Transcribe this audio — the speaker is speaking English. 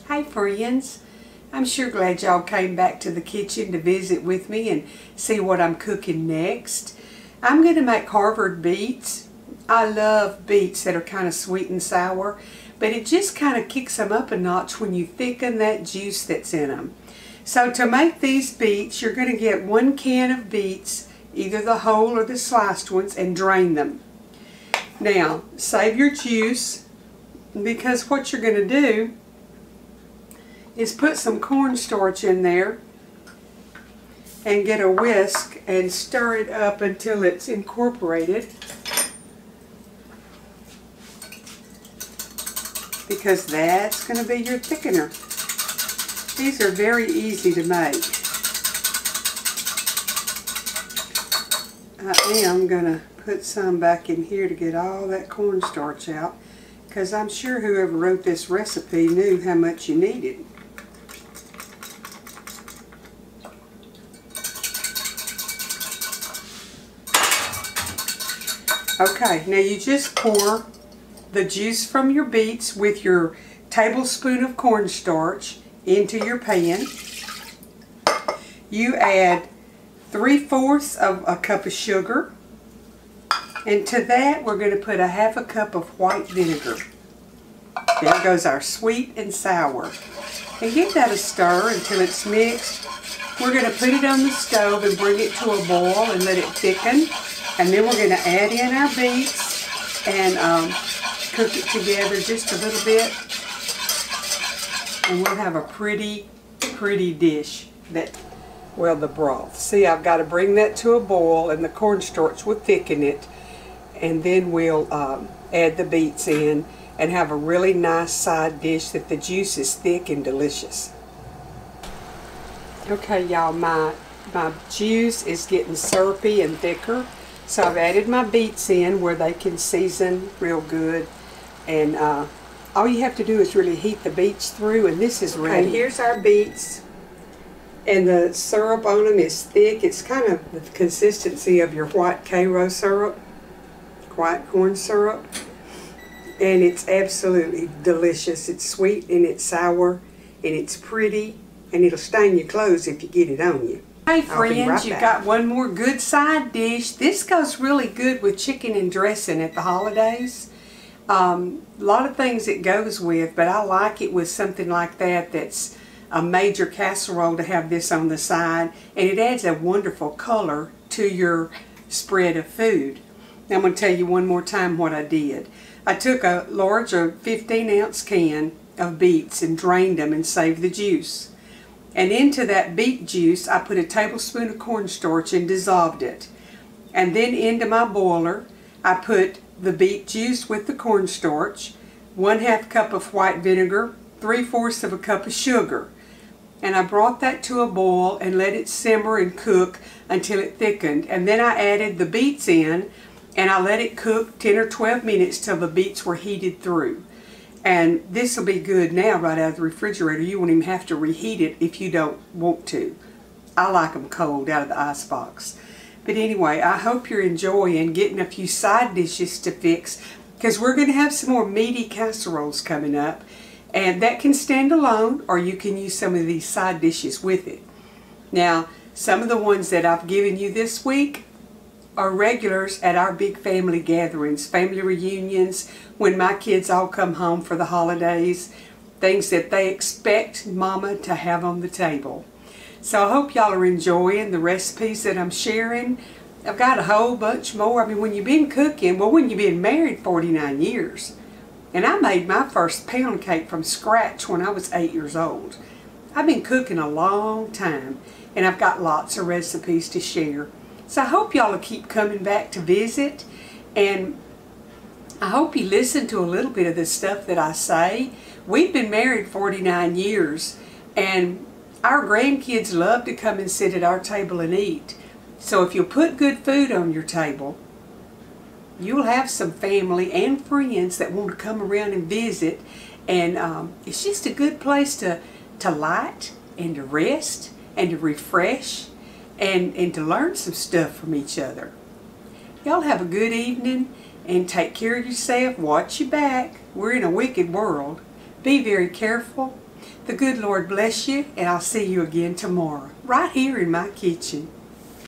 Hi friends, I'm sure glad y'all came back to the kitchen to visit with me and see what I'm cooking next. I'm going to make Harvard beets. I love beets that are kind of sweet and sour, but it just kind of kicks them up a notch when you thicken that juice that's in them. So to make these beets, you're going to get 1 can of beets, either the whole or the sliced ones, and drain them. Now, save your juice, because what you're going to do is put some cornstarch in there and get a whisk and stir it up until it's incorporated, because that's going to be your thickener. These are very easy to make. I am going to put some back in here to get all that cornstarch out, because I'm sure whoever wrote this recipe knew how much you needed. Okay, now you just pour the juice from your beets with your tablespoon of cornstarch into your pan. You add 3/4 of a cup of sugar, and to that we're going to put 1/2 cup of white vinegar. There goes our sweet and sour. And give that a stir until it's mixed. We're going to put it on the stove and bring it to a boil and let it thicken. And then we're going to add in our beets and cook it together just a little bit. And we'll have a pretty dish. Well, the broth. See, I've got to bring that to a boil, and the cornstarch will thicken it. And then we'll add the beets in and have a really nice side dish that the juice is thick and delicious. Okay, y'all, my juice is getting syrupy and thicker. So I've added my beets in where they can season real good, and all you have to do is really heat the beets through, and this is ready. Okay, here's our beets, and the syrup on them is thick. It's kind of the consistency of your white Karo syrup, white corn syrup, and it's absolutely delicious. It's sweet and it's sour and it's pretty, and it'll stain your clothes if you get it on you. Hey friends, you've got one more good side dish. This goes really good with chicken and dressing at the holidays. A lot of things it goes with, but I like it with something like that that's a major casserole to have this on the side, and it adds a wonderful color to your spread of food. Now I'm going to tell you one more time what I did. I took a large 15-ounce can of beets and drained them and saved the juice. And into that beet juice, I put a tablespoon of cornstarch and dissolved it. And then into my boiler, I put the beet juice with the cornstarch, 1/2 cup of white vinegar, 3/4 of a cup of sugar. And I brought that to a boil and let it simmer and cook until it thickened. And then I added the beets in, and I let it cook 10 or 12 minutes till the beets were heated through. And this will be good now right out of the refrigerator. You won't even have to reheat it if you don't want to. I like them cold out of the icebox. But anyway, I hope you're enjoying getting a few side dishes to fix, because we're going to have some more meaty casseroles coming up. And that can stand alone, or you can use some of these side dishes with it. Now, some of the ones that I've given you this week are regulars at our big family gatherings, family reunions, when my kids all come home for the holidays, things that they expect Mama to have on the table. So I hope y'all are enjoying the recipes that I'm sharing. I've got a whole bunch more. I mean, when you've been cooking, well, when you've been married 49 years, and I made my first pound cake from scratch when I was 8 years old. I've been cooking a long time, and I've got lots of recipes to share. So I hope y'all will keep coming back to visit, and I hope you listen to a little bit of the stuff that I say. We've been married 49 years, and our grandkids love to come and sit at our table and eat. So if you'll put good food on your table, you'll have some family and friends that want to come around and visit, and it's just a good place to light and to rest and to refresh and to learn some stuff from each other. Y'all have a good evening, and take care of yourself. Watch your back. We're in a wicked world. Be very careful. The good Lord bless you, and I'll see you again tomorrow, right here in my kitchen.